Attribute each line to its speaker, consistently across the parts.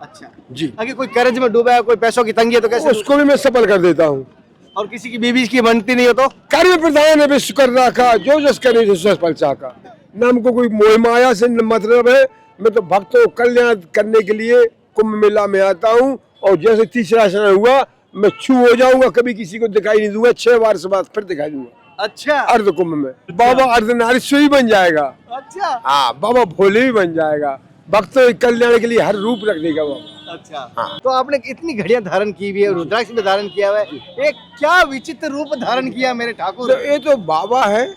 Speaker 1: अच्छा
Speaker 2: जी।
Speaker 1: अगर कोई कर्ज में डूबा है, कोई पैसों की तंगी है तो कैसे?
Speaker 2: उसको भी मैं सफल कर देता हूँ।
Speaker 1: और किसी की बीवी की बनती नहीं हो तो?
Speaker 2: कार्य प्रधान है विश्व कर रखा, जो जस करे सफल चाका। न हमको कोई मोह माया से मतलब है, मैं तो भक्तों को कल्याण करने के लिए कुंभ मेला में आता हूँ। और जैसे तीसरा स्नान हुआ मैं छू हो जाऊंगा, कभी किसी को दिखाई नहीं दूंगा, 6 बार से बाद फिर दिखाई दूंगा।
Speaker 1: अच्छा
Speaker 2: अर्ध कुंभ में बाबा अर्धनारीश्वर ही बन जाएगा।
Speaker 1: अच्छा
Speaker 2: हाँ, बाबा भोले भी बन जाएगा। भक्तों के कल्याण के लिए हर रूप रख देगा बाबा।
Speaker 1: अच्छा
Speaker 2: हाँ।
Speaker 1: तो आपने इतनी घड़ियां धारण की हुई है, रुद्राक्ष भी धारण किया हुआ है, एक क्या विचित्र रूप धारण किया मेरे ठाकुर।
Speaker 2: तो ये तो बाबा है,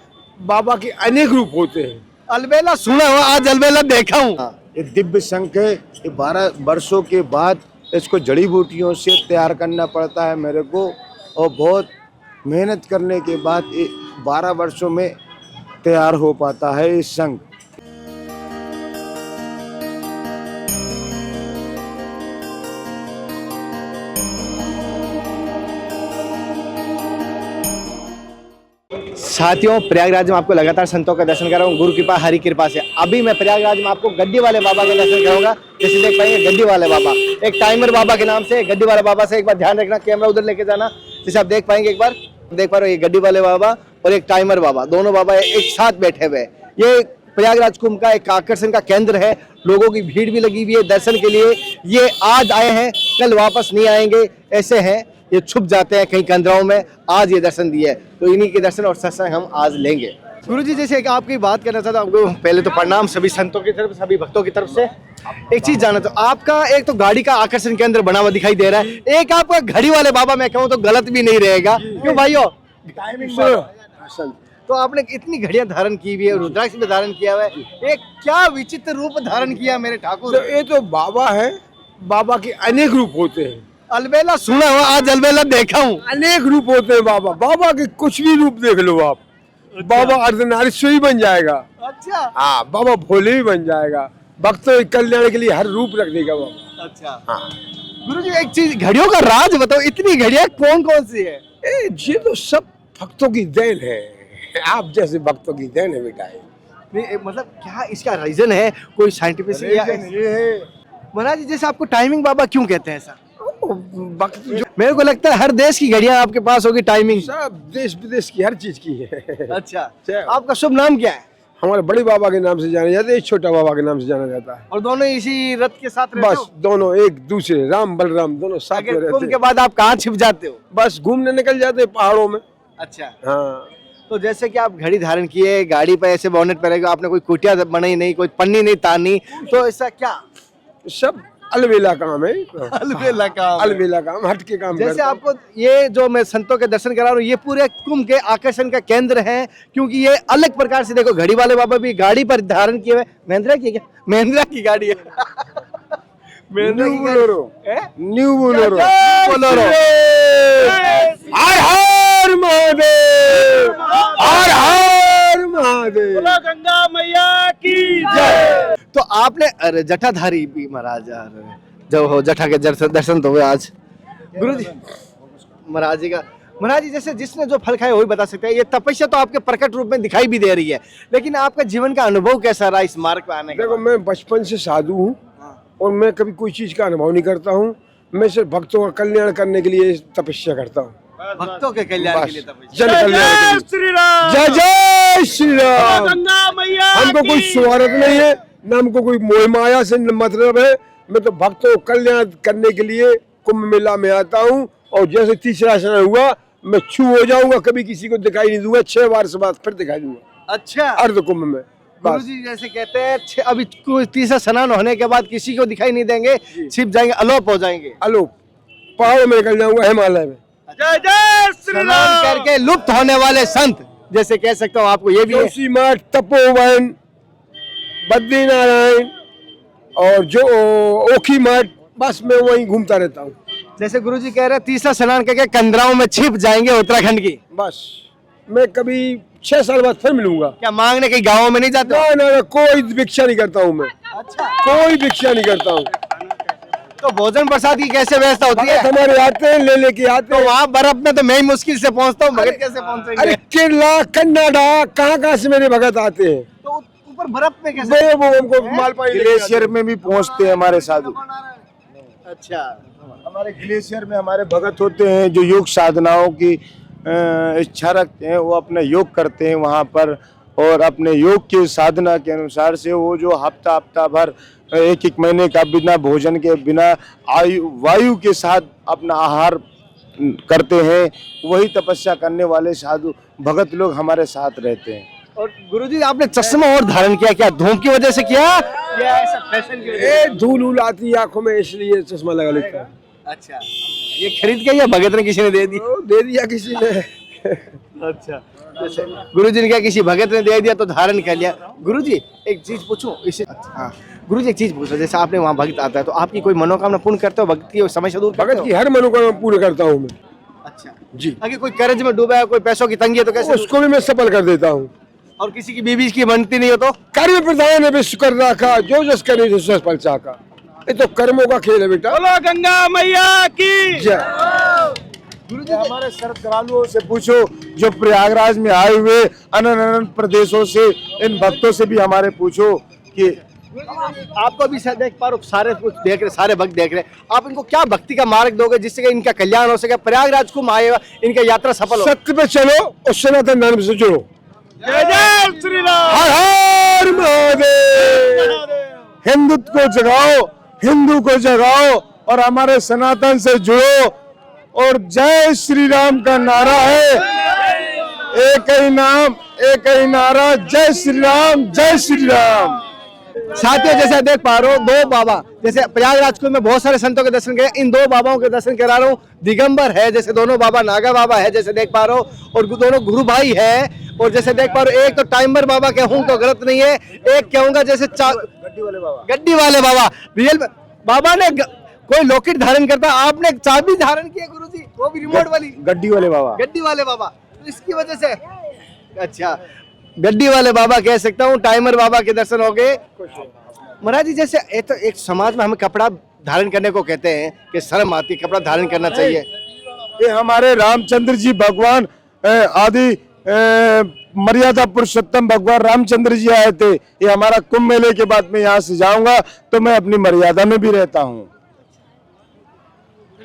Speaker 2: बाबा के अनेक रूप होते हैं।
Speaker 1: अलबेला सुना हुआ, आज अलबेला देखा हूँ।
Speaker 3: ये दिव्य शंख है। ये 12 वर्षों के बाद इसको जड़ी बूटियों से तैयार करना पड़ता है मेरे को, और बहुत मेहनत करने के बाद ये 12 वर्षों में तैयार हो पाता है ये शंख।
Speaker 1: साथियों, प्रयागराज में आपको लगातार संतों का दर्शन कर रहा हूँ, गुरु कृपा हरि कृपा से। अभी मैं प्रयागराज में आपको गड्डी वाले बाबा के दर्शन करूंगा। जैसे देख पाएंगे गड्डी वाले बाबा, एक टाइमर बाबा के नाम से गड्डी वाले बाबा से एक बार ध्यान रखना, कैमरा उधर लेके जाना। जैसे आप देख पाएंगे, एक बार देख पा रहे हो, ये गड्डी वाले बाबा और एक टाइमर बाबा, दोनों बाबा एक साथ बैठे हुए। ये प्रयागराज कुंभ का एक आकर्षण का केंद्र है, लोगों की भीड़ भी लगी हुई है दर्शन के लिए। ये आज आए हैं, कल वापस नहीं आएंगे, ऐसे हैं, ये छुप जाते हैं कहीं कंदराओं में। आज ये दर्शन दिए, तो इन्हीं के दर्शन और सत्संग हम आज लेंगे। गुरुजी, जैसे एक आपकी बात करना चाहता हूँ आपको, पहले तो प्रणाम सभी संतों की तरफ, सभी भक्तों की तरफ से। एक चीज जानना तो आपका एक तो गाड़ी का आकर्षण केंद्र बना हुआ दिखाई दे रहा है, एक आपका घड़ी वाले बाबा, मैं कहूँ तो गलत भी नहीं रहेगा, क्यों भाइयों? तो आपने इतनी घड़ियां धारण की हुई है, रुद्राक्ष भी धारण किया हुआ है, एक क्या विचित्र रूप धारण किया मेरे ठाकुर।
Speaker 2: तो ये तो बाबा है, बाबा के अनेक रूप होते हैं।
Speaker 1: अलबेला सुना हुआ, आज अलबेला देखा हूँ।
Speaker 2: अनेक रूप होते हैं बाबा, बाबा के कुछ भी रूप देख लो आप। बाबा अर्धनारीश्वर ही बन जाएगा।
Speaker 1: अच्छा
Speaker 2: हाँ, बाबा भोले भी बन जाएगा। भक्तों के कल्याण के लिए हर रूप रख देगा बाबा।
Speaker 1: अच्छा
Speaker 2: हाँ।
Speaker 1: गुरुजी, एक चीज घड़ियों का राज बताओ, इतनी घड़ियां कौन कौन सी है?
Speaker 2: ये तो सब भक्तों की देन है, आप जैसे भक्तों की देन है बेटा।
Speaker 1: नहीं, मतलब क्या इसका रीजन है, कोई साइंटिफिक या
Speaker 2: ये है
Speaker 1: महाराज जी, जैसे आपको टाइमिंग बाबा क्यों कहते हैं ऐसा?
Speaker 2: भक्त जो
Speaker 1: मेरे को लगता है हर देश की घड़ियां आपके पास होगी, टाइमिंग।
Speaker 2: सब देश विदेश की हर चीज की है।
Speaker 1: अच्छा, आपका शुभ नाम क्या है?
Speaker 2: हमारे बड़े बाबा के नाम से जाना जाता है, छोटा बाबा के नाम से जाना जाता है।
Speaker 1: और दोनों इसी रथ के साथ रहते
Speaker 2: बस
Speaker 1: हो?
Speaker 2: दोनों एक दूसरे, राम बलराम दोनों साथ में
Speaker 1: आगे
Speaker 2: रहते
Speaker 1: कुंभ के
Speaker 2: हैं।
Speaker 1: बाद आप कहाँ छिप जाते हो?
Speaker 2: बस घूमने निकल जाते हैं पहाड़ों में।
Speaker 1: अच्छा,
Speaker 2: हाँ,
Speaker 1: तो जैसे कि आप घड़ी धारण किए, गाड़ी पे ऐसे बोनेट पे रहेगा, आपने कोई कुटिया बनाई नहीं, कोई पन्नी नहीं तानी, तो ऐसा क्या?
Speaker 2: सब अलबेला काम है।
Speaker 1: अलबेला काम है।
Speaker 2: अलबेला काम, हटके काम
Speaker 1: जैसे
Speaker 2: करते हैं।
Speaker 1: आपको ये जो मैं संतों के दर्शन करा रहा हूँ, ये पूरे कुंभ के आकर्षण का केंद्र है, क्योंकि ये अलग प्रकार से देखो, घड़ी वाले बाबा भी गाड़ी पर धारण किए हुए। महिंद्रा की क्या? महिंद्रा की गाड़ी है। महिंद्रा
Speaker 2: न्यू
Speaker 1: की गाड़ी
Speaker 2: बोलेरो,
Speaker 1: है?
Speaker 2: New Bolero.
Speaker 1: बोलेरो।
Speaker 2: हर हर महादेव, हर हर महादेव।
Speaker 1: गंगा मैया की जय। तो आपने, अरे जटाधारी भी महाराज, जब हो जटा के दर्शन तो हुए आज गुरु जी महाराज जी का। महाराज जी, जैसे जिसने जो फल खाए वही बता सकते हैं, ये तपस्या तो आपके प्रकट रूप में दिखाई भी दे रही है, लेकिन आपका जीवन का अनुभव कैसा रहा इस मार्ग पे आने का?
Speaker 2: देखो, मैं बचपन से साधु हूँ और मैं कभी कोई चीज का अनुभव नहीं करता हूँ। मैं सिर्फ भक्तों का कल्याण करने के लिए तपस्या करता हूँ।
Speaker 1: भक्तों के कल्याण के लिए
Speaker 2: बस,
Speaker 1: तपस्या।
Speaker 2: जन कल्याण के लिए। जय जय श्री राम। हमको कोई स्वार्थ नहीं है, न हमको कोई मोह माया से मतलब है। मैं तो भक्तों को कल्याण करने के लिए कुंभ मेला में आता हूँ। और जैसे तीसरा स्नान हुआ मैं छू हो जाऊंगा, कभी किसी को दिखाई नहीं दूंगा, 6 बार से बाद फिर दिखाई दूंगा।
Speaker 1: अच्छा,
Speaker 2: अर्ध कुंभ में
Speaker 1: गुरु
Speaker 2: बस।
Speaker 1: जी जैसे कहते हैं, अभी तीसरा स्नान होने के बाद किसी को दिखाई नहीं देंगे, छिप जाएंगे, अलोप हो जाएंगे।
Speaker 2: अलोप पहाड़ों में निकल जाऊंगा, हिमालय में।
Speaker 1: जय जय श्री राम करके लुप्त होने वाले संत, जैसे कह सकता हूँ आपको ये भी है।
Speaker 2: जोशी मठ, तपोवन, बद्रीनारायण और जो ओखी मठ, बस मैं वहीं घूमता रहता हूँ।
Speaker 1: जैसे गुरुजी कह रहे हैं, तीसरा स्नान करके कंदराओं में छिप जाएंगे उत्तराखंड की।
Speaker 2: बस मैं कभी 6 साल बाद फिर मिलूंगा।
Speaker 1: क्या मांगने के गाँव में नहीं जाते?
Speaker 2: ना, कोई भिक्षा नहीं करता हूँ मैं।
Speaker 1: अच्छा,
Speaker 2: कोई भिक्षा नहीं करता हूँ।
Speaker 1: तो भोजन प्रसाद की कैसे व्यवस्था होती है?
Speaker 2: हमारे आते हैं, ले लेके आते
Speaker 1: तो
Speaker 2: हैं।
Speaker 1: वहाँ बर्फ में तो मैं ही मुश्किल से पहुँचता हूँ, भगत कैसे पहुँचेंगे?
Speaker 2: अरे केरला, कन्नाडा, कहाँ से मेरे भगत आते हैं।
Speaker 1: तो ऊपर बर्फ में कैसे?
Speaker 2: वो हमको माल पानी
Speaker 3: ग्लेशियर में भी पहुंचते हैं हमारे साधु।
Speaker 1: अच्छा,
Speaker 3: हमारे ग्लेशियर में हमारे भगत होते हैं जो योग साधनाओं की इच्छा रखते हैं, वो अपना योग करते हैं वहाँ पर, और अपने योग के साधना के अनुसार से वो जो हफ्ता भर एक एक महीने का बिना भोजन के, बिना वायु के साथ अपना आहार करते हैं, वही तपस्या करने वाले साधु भगत लोग हमारे साथ रहते हैं।
Speaker 1: और गुरुजी आपने चश्मा और धारण किया, क्या धूप की वजह से किया या ऐसा फैशन की वजह से?
Speaker 2: ये धूल उल आती है आंखों में, इसलिए चश्मा लगा लेता हूँ।
Speaker 1: अच्छा, ये खरीद के या भगत ने किसी ने दे दिया?
Speaker 2: तो दे दिया किसी ने।
Speaker 1: अच्छा, गुरुजी ने क्या किसी भगत ने दे दिया तो धारण कर लिया। गुरुजी एक चीज पूछूं इसे, हाँ गुरुजी एक चीज पूछो, जैसे आपने वहाँ भक्त आता है तो आपकी कोई मनोकामना पूर्ण करते हो, भक्त की समस्या दूर करते
Speaker 2: भगत
Speaker 1: हो?
Speaker 2: की हर मनोकामना पूर्ण करता हूँ मैं।
Speaker 1: अच्छा
Speaker 2: जी,
Speaker 1: अगर कोई कर्ज में डूबा है, कोई पैसों की तंगी है तो कैसे?
Speaker 2: उसको भी मैं सफल कर देता हूँ।
Speaker 1: और किसी की बीबी की बनती नहीं हो तो?
Speaker 2: कर्म प्रधान है विश्व कर रखा, जो जस करे जो सस फल चाका। ये तो कर्मों का खेल है बेटा।
Speaker 1: बोलो गंगा मैया की
Speaker 2: जय।
Speaker 3: गुरुजी हमारे श्रद्धालुओं से पूछो जो प्रयागराज में आए हुए अनंत प्रदेशों से, इन भक्तों से भी हमारे पूछो कि
Speaker 1: आपको भी शायद देख पा रहे हो, सारे कुछ देख रहे, सारे भक्त देख रहे, आप इनको क्या भक्ति का मार्ग दोगे जिससे कि इनका कल्याण हो सके, प्रयागराज को आए इनका यात्रा सफल हो?
Speaker 2: सत्य पे चलो और सनातन धर्म से जुड़ो।
Speaker 1: जय जय श्री राम।
Speaker 2: हर हर महादेव।
Speaker 3: हिंदुत्व को जगाओ, हिंदू को जगाओ और हमारे सनातन से जुड़ो। और जय श्री राम का नारा है, एक ही नाम, एक ही नारा, जय श्री राम, जय श्री राम।
Speaker 1: साथियों जैसे देख पा रहे हो, दो बाबा, जैसे प्रयागराज को मैं बहुत सारे संतों के दर्शन किए, इन दो बाबाओं के दर्शन करा रहा हूँ। दिगंबर है जैसे दोनों बाबा, नागा बाबा है जैसे देख पा रहे हो, और दोनों गुरु भाई है। और जैसे देख पा रहे हो, एक तो टाइमर बाबा कहूँ तो गलत नहीं है, एक कहूंगा जैसे
Speaker 3: गड्डी वाले बाबा,
Speaker 1: गड्डी वाले बाबा। रियल बाबा ने कोई लॉकेट धारण करता, आपने चाबी धारण की है गुरुजी, वो भी रिमोट वाली।
Speaker 3: गड्डी वाले बाबा,
Speaker 1: गड्डी वाले बाबा, तो इसकी वजह से अच्छा गड्डी वाले बाबा कह सकता हूँ, टाइमर बाबा के दर्शन हो गए। महाराज जी जैसे एक समाज में हमें कपड़ा धारण करने को कहते हैं कि शर्म आती, कपड़ा धारण करना चाहिए।
Speaker 3: ये हमारे रामचंद्र जी भगवान आदि मर्यादा पुरुषोत्तम भगवान रामचंद्र जी आए थे। ये हमारा कुंभ मेले के बाद में यहाँ से जाऊंगा तो मैं अपनी मर्यादा में भी रहता हूँ।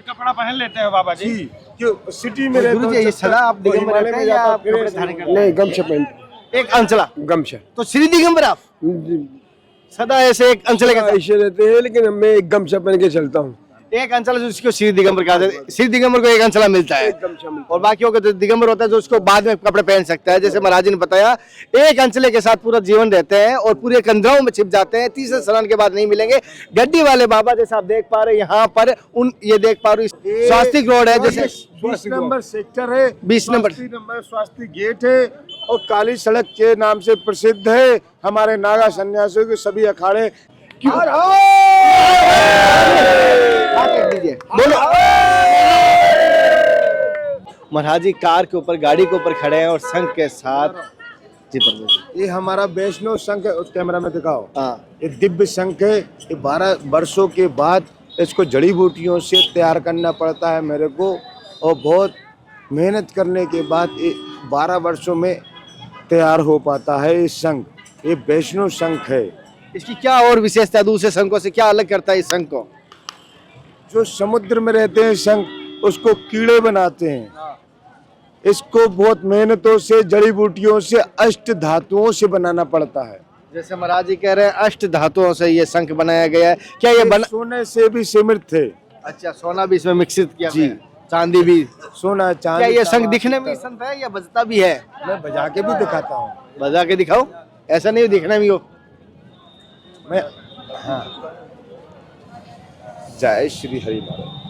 Speaker 4: कपड़ा पहन लेते हैं बाबा जी।
Speaker 3: क्यों सिटी में रहता
Speaker 1: गुरुजी ये सदा आप दिगंबर रहते हैं या आप कपड़े धारण करते हैं?
Speaker 2: नहीं, गमछा पहन,
Speaker 1: एक अंचला,
Speaker 2: गमछा।
Speaker 1: तो श्री दिगंबर आप सदा ऐसे एक अंचले के साथ?
Speaker 2: ऐसे रहते हैं, लेकिन मैं एक गमछा पहन के चलता हूँ।
Speaker 1: एक अंचला जो जिसको श्री दिगंबर कहा जाता है, श्री दिगंबर को एक अंचला मिलता है,
Speaker 2: गमछा मिलता
Speaker 1: और बाकियों को जो दिगंबर होता है जो उसको बाद में कपड़े पहन सकता है। जैसे महाराज जी ने बताया, एक अंचले के साथ पूरा जीवन रहते हैं और पूरे कंधराओं में छिप जाते हैं, तीसरे स्नान के बाद नहीं मिलेंगे। गड्डी वाले बाबा जैसे आप देख पा रहे हैं यहाँ पर, ये देख पा रहे हो स्वास्तिक रोड है, जैसे
Speaker 3: 20 नंबर सेक्टर है,
Speaker 1: 20 नंबर
Speaker 3: स्वास्थ्य गेट है और काली सड़क के नाम से प्रसिद्ध है। हमारे नागा सन्यासियों के सभी अखाड़े
Speaker 1: बोलो। महाराज जी कार के ऊपर, गाड़ी के ऊपर खड़े हैं और संघ के साथ। जी प्रभु,
Speaker 3: ये हमारा वैष्णव संघ है, उस कैमरा में दिखाओ।
Speaker 1: हाँ,
Speaker 3: ये दिव्य संघ है। ये 12 वर्षों के बाद इसको जड़ी बूटियों से तैयार करना पड़ता है मेरे को, और बहुत मेहनत करने के बाद ये 12 वर्षों में तैयार हो पाता है ये संघ। ये वैष्णव संघ है।
Speaker 1: इसकी क्या और विशेषता दूसरे संघों से, क्या अलग करता है इस संघ को?
Speaker 3: जो समुद्र में रहते हैं संघ, उसको कीड़े बनाते हैं। इसको बहुत मेहनतों से, जड़ी बूटियों से, अष्ट धातुओं से बनाना पड़ता है।
Speaker 1: जैसे महाराज जी कह रहे हैं अष्ट धातुओं से ये शंख बनाया गया है, क्या ये बना?
Speaker 3: सोने से भी समृद्ध है।
Speaker 1: अच्छा, सोना भी इसमें मिश्रित किया
Speaker 3: जी।
Speaker 1: गया है, चांदी भी।
Speaker 3: सोना
Speaker 1: क्या
Speaker 3: चांदी।
Speaker 1: ये शंख दिखने में संत है या बजता भी है?
Speaker 3: मैं बजा के भी दिखाता हूँ।
Speaker 1: बजा के दिखाओ, ऐसा नहीं दिखने में हो।
Speaker 3: मैं हाँ। जय श्री हरि महाराज।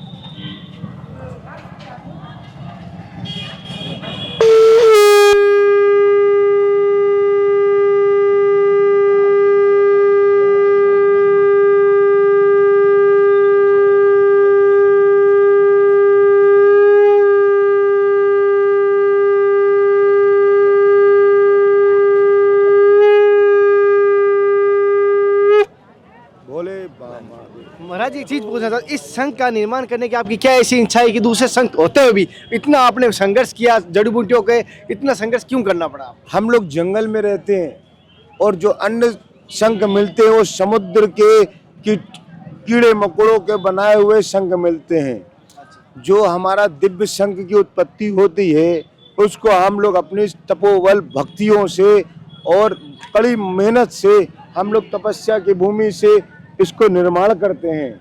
Speaker 1: महाराज जी एक चीज पूछना था, इस संघ का निर्माण करने की आपकी क्या ऐसी इच्छा है कि दूसरे संघ होते हुए भी इतना आपने संघर्ष किया, जड़ी बूटियों के इतना संघर्ष क्यों करना पड़ा?
Speaker 3: हम लोग जंगल में रहते हैं और जो अन्य संघ मिलते हैं वो समुद्र के की कीड़े मकोड़ों के बनाए हुए शंख मिलते हैं। जो हमारा दिव्य शंख की उत्पत्ति होती है उसको हम लोग अपनी तपोबल भक्तियों से और कड़ी मेहनत से हम लोग तपस्या की भूमि से इसको निर्माण करते हैं।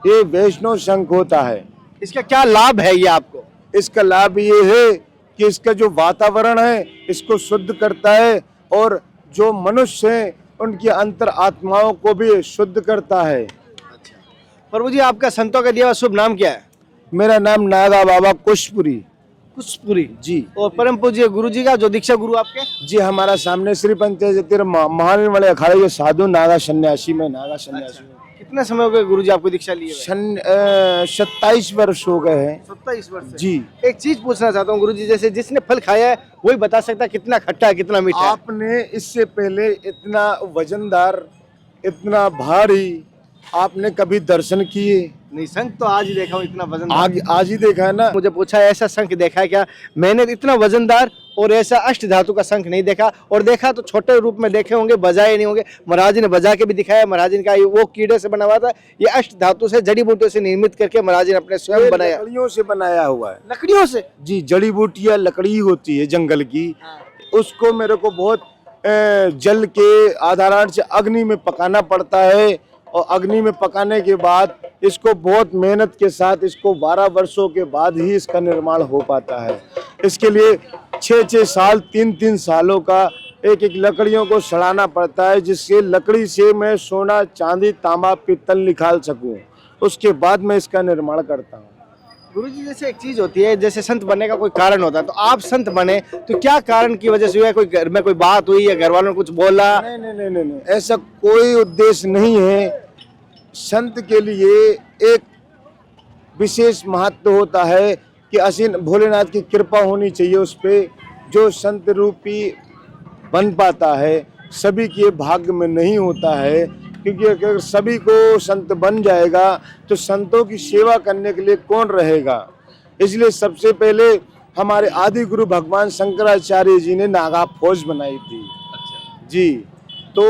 Speaker 3: ये वैष्णव शंख होता है।
Speaker 1: इसका क्या लाभ है ये आपको?
Speaker 3: इसका लाभ ये है कि इसका जो वातावरण है इसको शुद्ध करता है और जो मनुष्य हैं उनकी अंतर आत्माओं को भी शुद्ध करता है।
Speaker 1: प्रभु जी, आपका संतों का दिया हुआ शुभ नाम क्या है?
Speaker 3: मेरा नाम नागा बाबा कुशपुरी
Speaker 1: कुशपुरी
Speaker 3: जी।
Speaker 1: और परम पूज्य गुरु जी का जो दीक्षा गुरु आपके?
Speaker 3: जी, हमारा सामने श्री पंचायत महान वाले अखाड़े के साधु नागा सन्यासी में नागा सन्यासी हूँ।
Speaker 1: कितने समय हो गए गुरु जी आपको दीक्षा लिए?
Speaker 3: 27 वर्ष हो गए हैं।
Speaker 1: 27 वर्ष
Speaker 3: जी।
Speaker 1: एक चीज पूछना चाहता हूँ गुरु जी, जैसे जिसने फल खाया है वही बता सकता है कितना खट्टा है कितना मीठा है।
Speaker 3: आपने इससे पहले इतना वजनदार, इतना भारी आपने कभी दर्शन किए?
Speaker 1: नहीं, शंख तो आज ही देखा हूँ इतना वजनदार।
Speaker 3: आज ही देखा है ना।
Speaker 1: मुझे पूछा ऐसा शंख देखा है क्या? मैंने इतना वजनदार और ऐसा अष्ट धातु का शंख नहीं देखा, और देखा तो छोटे रूप में देखे होंगे, बजाए नहीं होंगे। महाराज ने बजा के भी दिखाया। महाराज ने कहा वो कीड़े से बना हुआ था, ये अष्ट धातु से जड़ी बूटियों से निर्मित करके महाराज ने अपने स्वयं बनाया।
Speaker 3: लकड़ियों से बनाया हुआ है।
Speaker 1: लकड़ियों से?
Speaker 3: जी, जड़ी बूटियां लकड़ी होती है जंगल की, उसको मेरे को बहुत जल के आधारण से अग्नि में पकाना पड़ता है, और अग्नि में पकाने के बाद इसको बहुत मेहनत के साथ इसको 12 वर्षों के बाद ही इसका निर्माण हो पाता है। इसके लिए 6-6 साल, 3-3 सालों का एक लकड़ियों को सड़ाना पड़ता है, जिससे लकड़ी से मैं सोना, चांदी, तांबा, पीतल निकाल सकूं। उसके बाद मैं इसका निर्माण करता हूँ।
Speaker 1: गुरु जी, जैसे एक चीज होती है, जैसे संत बनने का कोई कारण होता है, तो आप संत बने तो क्या कारण की वजह से हुआ? कोई घर में कोई बात हुई या घर वालों ने कुछ बोला?
Speaker 3: नहीं नहीं नहीं नहीं, ऐसा कोई उद्देश्य नहीं है। संत के लिए एक विशेष महत्व होता है कि असीम भोलेनाथ की कृपा होनी चाहिए उस पे। जो संत रूपी बन पाता है, सभी के भाग्य में नहीं होता है, क्योंकि अगर सभी को संत बन जाएगा तो संतों की सेवा करने के लिए कौन रहेगा। इसलिए सबसे पहले हमारे आदि गुरु भगवान शंकराचार्य जी ने नागा फौज बनाई थी। जी, तो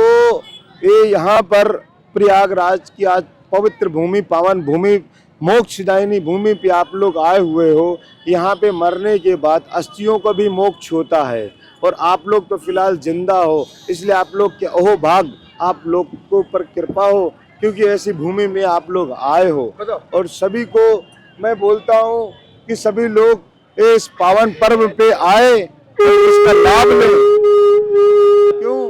Speaker 3: ये यहाँ पर प्रयागराज की आज पवित्र भूमि, पावन भूमि, मोक्षदायिनी भूमि पे आप लोग आए हुए हो। यहाँ पे मरने के बाद अस्थियों का भी मोक्ष होता है, और आप लोग तो फिलहाल जिंदा हो, इसलिए आप लोग के अहो भाग, आप लोग को ऊपर कृपा हो, क्योंकि ऐसी भूमि में आप लोग आए हो। और सभी को मैं बोलता हूँ कि सभी लोग इस पावन पर्व पे आए और इसका लाभ लें। क्यों?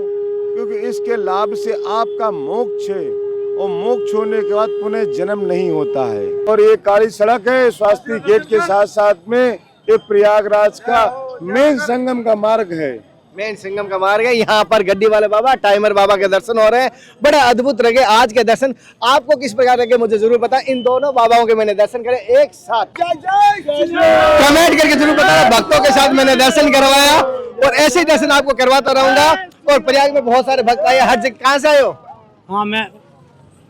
Speaker 3: क्योंकि इसके लाभ से आपका मोक्ष है, और मोक्ष होने के बाद पुनः जन्म नहीं होता है। और ये काली सड़क है स्वास्थ्य गेट के साथ साथ में, ये प्रयागराज का मेन संगम का मार्ग है।
Speaker 1: मेन संगम का मार्ग है। यहाँ पर गड्डी वाले बाबा, टाइमर बाबा के दर्शन हो रहे हैं। बड़ा अद्भुत लगे आज के दर्शन। आपको किस प्रकार लगे मुझे जरूर पता। इन दोनों बाबाओं के मैंने दर्शन करे एक साथ, कमेंट करके जरूर बताना। भक्तों के साथ मैंने दर्शन करवाया, और ऐसे ही दर्शन आपको करवाता रहूंगा। और प्रयाग में बहुत सारे भक्त आए, हर जगह। कहाँ से आए हो?
Speaker 4: हाँ, मैं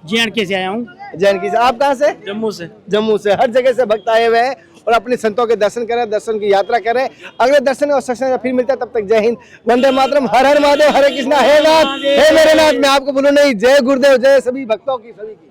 Speaker 4: JNK से आया हूँ।
Speaker 1: JNK से। आप कहाँ से?
Speaker 4: जम्मू से।
Speaker 1: जम्मू से। हर जगह से भक्त आए हुए हैं और अपने संतों के दर्शन करें, दर्शन की यात्रा करें। अगले दर्शन और सत्संग फिर मिलता है, तब तक जय हिंद, वंदे मातरम, हर हर महादेव, हरे कृष्णा, हे नाथ, हे मेरे नाथ। मैं आपको बोलूं नहीं, जय गुरुदेव, जय सभी भक्तों की, सभी की।